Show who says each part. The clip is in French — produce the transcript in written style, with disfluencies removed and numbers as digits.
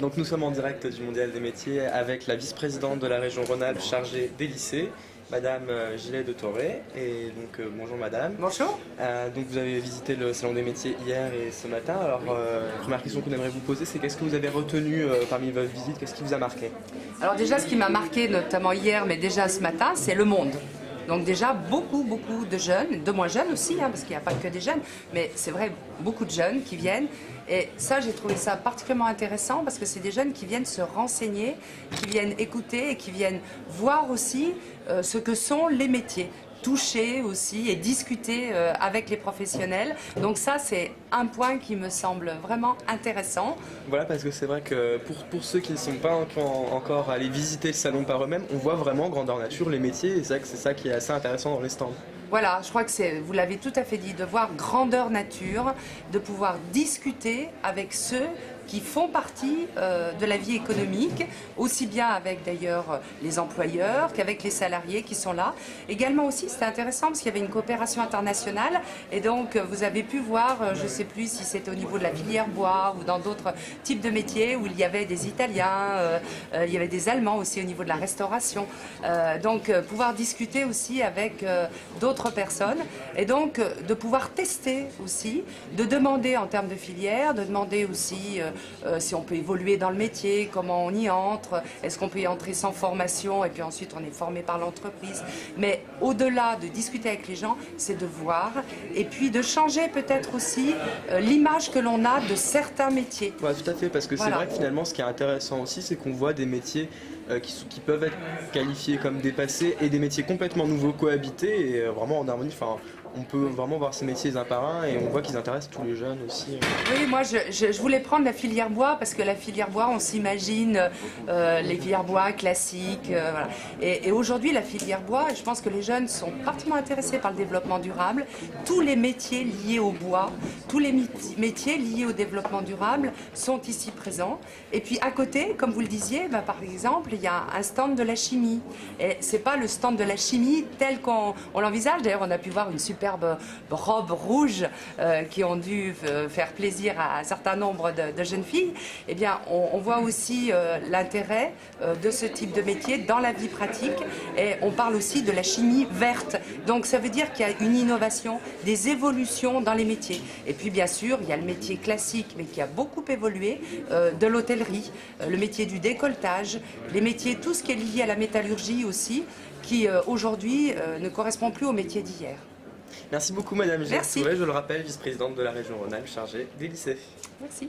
Speaker 1: Donc nous sommes en direct du Mondial des métiers avec la vice-présidente de la région Rhône-Alpes chargée des lycées, Madame Gillet de Toré. Et donc bonjour Madame.
Speaker 2: Bonjour.
Speaker 1: Donc vous avez visité le Salon des métiers hier et ce matin. Alors la première question qu'on aimerait vous poser, c'est qu'est-ce que vous avez retenu parmi votre visite? Qu'est-ce qui vous a marqué?
Speaker 2: Alors déjà, ce qui m'a marqué, notamment hier, mais déjà ce matin, c'est le monde. Donc déjà, beaucoup de jeunes, de moins jeunes aussi, parce qu'il n'y a pas que des jeunes, mais c'est vrai, beaucoup de jeunes qui viennent. Et ça, j'ai trouvé ça particulièrement intéressant parce que c'est des jeunes qui viennent se renseigner, qui viennent écouter et qui viennent voir aussi ce que sont les métiers. Toucher aussi et discuter avec les professionnels. Donc ça, c'est un point qui me semble vraiment intéressant.
Speaker 1: Voilà, parce que c'est vrai que pour ceux qui ne sont pas encore allés visiter le salon par eux-mêmes, on voit vraiment grandeur nature les métiers, et c'est ça qui est assez intéressant dans les stands.
Speaker 2: Voilà, je crois que c'est, vous l'avez tout à fait dit, de voir grandeur nature, de pouvoir discuter avec ceux qui font partie de la vie économique, aussi bien avec d'ailleurs les employeurs qu'avec les salariés qui sont là. Également aussi, c'était intéressant parce qu'il y avait une coopération internationale et donc vous avez pu voir, je ne sais plus si c'était au niveau de la filière bois ou dans d'autres types de métiers où il y avait des Italiens, il y avait des Allemands aussi au niveau de la restauration. Donc pouvoir discuter aussi avec d'autres personnes et donc de pouvoir tester aussi, de demander en termes de filière, de demander aussi si on peut évoluer dans le métier, comment on y entre, est-ce qu'on peut y entrer sans formation et puis ensuite on est formé par l'entreprise. Mais au-delà de discuter avec les gens, c'est de voir et puis de changer peut-être aussi l'image que l'on a de certains métiers.
Speaker 1: Ouais, tout à fait, parce que
Speaker 2: Voilà.
Speaker 1: C'est vrai que finalement ce qui est intéressant aussi, c'est qu'on voit des métiers qui peuvent être qualifiés comme dépassés et des métiers complètement nouveaux cohabiter et vraiment en harmonie. Enfin, on peut vraiment voir ces métiers un par un et on voit qu'ils intéressent tous les jeunes aussi.
Speaker 2: Oui, moi je voulais prendre la filière bois parce que la filière bois, on s'imagine les filières bois classiques. Voilà. Et aujourd'hui, la filière bois, je pense que les jeunes sont particulièrement intéressés par le développement durable. Tous les métiers liés au bois, tous les métiers liés au développement durable sont ici présents. Et puis à côté, comme vous le disiez, par exemple, il y a un stand de la chimie. Et c'est pas le stand de la chimie tel qu'on l'envisage. D'ailleurs, on a pu voir une superbe robe rouge qui ont dû faire plaisir à un certain nombre de jeunes filles. Eh bien, on voit aussi l'intérêt de ce type de métier dans la vie pratique et on parle aussi de la chimie verte. Donc ça veut dire qu'il y a une innovation, des évolutions dans les métiers. Et puis bien sûr, il y a le métier classique mais qui a beaucoup évolué de l'hôtellerie, le métier du décolletage, les métiers, tout ce qui est lié à la métallurgie aussi, qui aujourd'hui ne correspond plus au métier d'hier.
Speaker 1: Merci beaucoup Madame Gilles,
Speaker 2: Merci.
Speaker 1: je le rappelle, vice-présidente de la région Rhône-Alpes chargée des lycées.
Speaker 2: Merci.